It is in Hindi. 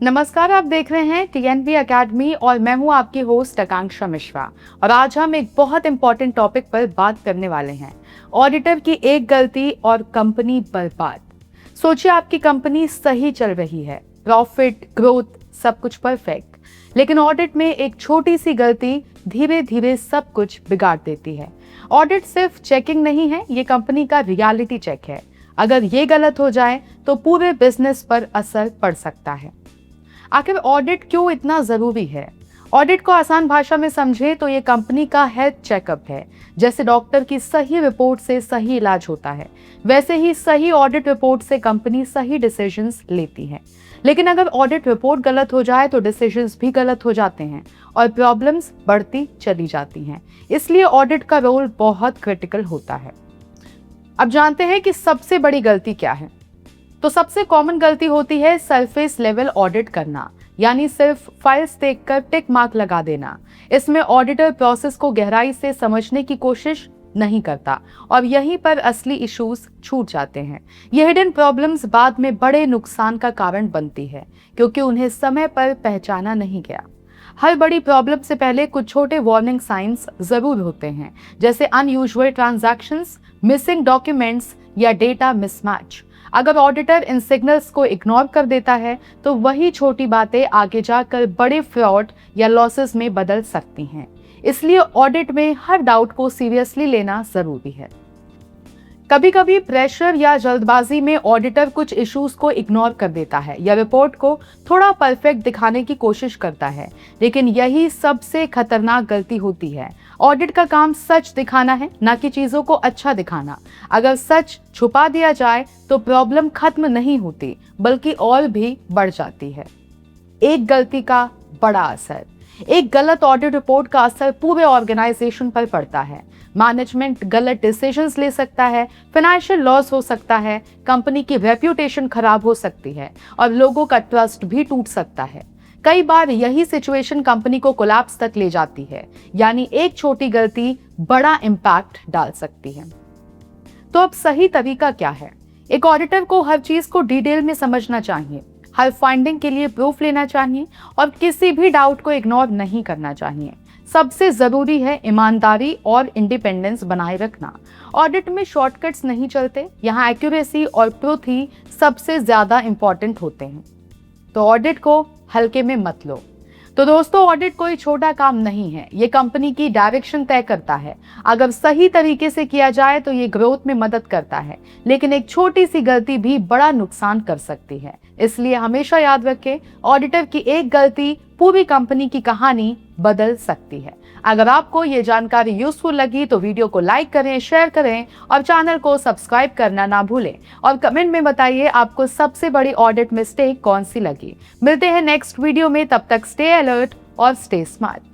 नमस्कार, आप देख रहे हैं टीएनबी एकेडमी और मैं हूं आपकी होस्ट आकांक्षा मिश्रा। और आज हम एक बहुत इंपॉर्टेंट टॉपिक पर बात करने वाले हैं, ऑडिटर की एक गलती और कंपनी बर्बाद। सोचिए, आपकी कंपनी सही चल रही है, प्रॉफिट, ग्रोथ, सब कुछ परफेक्ट, लेकिन ऑडिट में एक छोटी सी गलती धीरे धीरे सब कुछ बिगाड़ देती है। ऑडिट सिर्फ चेकिंग नहीं है, ये कंपनी का रियलिटी चेक है। अगर ये गलत हो जाए तो पूरे बिजनेस पर असर पड़ सकता है। आखिर ऑडिट क्यों इतना जरूरी है? ऑडिट को आसान भाषा में समझे तो ये कंपनी का हेल्थ चेकअप है। जैसे डॉक्टर की सही रिपोर्ट से सही इलाज होता है, वैसे ही सही ऑडिट रिपोर्ट से कंपनी सही डिसीजंस लेती है। लेकिन अगर ऑडिट रिपोर्ट गलत हो जाए तो डिसीजंस भी गलत हो जाते हैं और प्रॉब्लम्स बढ़ती चली जाती हैं। इसलिए ऑडिट का रोल बहुत क्रिटिकल होता है। अब जानते हैं कि सबसे बड़ी गलती क्या है। तो सबसे कॉमन गलती होती है सरफेस लेवल ऑडिट करना, यानी सिर्फ फाइल्स देखकर टिक मार्क लगा देना। इसमें ऑडिटर प्रोसेस को गहराई से समझने की कोशिश नहीं करता और यहीं पर असली इश्यूज छूट जाते हैं। ये हिडन प्रॉब्लम्स बाद में बड़े नुकसान का कारण बनती है, क्योंकि उन्हें समय पर पहचाना नहीं गया। हर बड़ी प्रॉब्लम से पहले कुछ छोटे वार्निंग साइंस जरूर होते हैं, जैसे अनयूजुअल ट्रांजैक्शंस, मिसिंग डॉक्यूमेंट्स या डेटा मिसमैच। अगर ऑडिटर इन सिग्नल्स को इग्नोर कर देता है तो वही छोटी बातें आगे जाकर बड़े फ्रॉड या लॉसेस में बदल सकती हैं। इसलिए ऑडिट में हर डाउट को सीरियसली लेना जरूरी है। कभी कभी प्रेशर या जल्दबाजी में ऑडिटर कुछ इश्यूज को इग्नोर कर देता है या रिपोर्ट को थोड़ा परफेक्ट दिखाने की कोशिश करता है, लेकिन यही सबसे खतरनाक गलती होती है। ऑडिट का काम सच दिखाना है, ना कि चीजों को अच्छा दिखाना। अगर सच छुपा दिया जाए तो प्रॉब्लम खत्म नहीं होती, बल्कि और भी बढ़ जाती है। एक गलती का बड़ा असर, एक गलत ऑडिट रिपोर्ट का असर पूरे ऑर्गेनाइजेशन पर पड़ता है। मैनेजमेंट गलत डिसीजंस ले सकता है, फाइनेंशियल लॉस हो सकता है, कंपनी की रेप्यूटेशन खराब हो सकती है और लोगों का ट्रस्ट भी टूट सकता है। कई बार यही सिचुएशन कंपनी को कोलैप्स तक ले जाती है, यानी एक छोटी गलती बड़ा इम्पैक्ट डाल सकती है। तो अब सही तरीका क्या है? एक ऑडिटर को हर चीज को डिटेल में समझना चाहिए, हर फाइंडिंग के लिए प्रूफ लेना चाहिए और किसी भी डाउट को इग्नोर नहीं करना चाहिए। सबसे जरूरी है ईमानदारी और इंडिपेंडेंस बनाए रखना। ऑडिट में शॉर्टकट्स नहीं चलते, यहाँ एक्यूरेसी और ट्रुथ ही सबसे ज्यादा इंपॉर्टेंट होते हैं। तो ऑडिट को हल्के में मत लो। तो दोस्तों, ऑडिट कोई छोटा काम नहीं है, ये कंपनी की डायरेक्शन तय करता है। अगर सही तरीके से किया जाए तो ये ग्रोथ में मदद करता है, लेकिन एक छोटी सी गलती भी बड़ा नुकसान कर सकती है। इसलिए हमेशा याद रखें, ऑडिटर की एक गलती पूरी कंपनी की कहानी बदल सकती है। अगर आपको ये जानकारी यूजफुल लगी तो वीडियो को लाइक करें, शेयर करें और चैनल को सब्सक्राइब करना ना भूलें। और कमेंट में बताइए आपको सबसे बड़ी ऑडिट मिस्टेक कौन सी लगी। मिलते हैं नेक्स्ट वीडियो में, तब तक स्टे अलर्ट और स्टे स्मार्ट।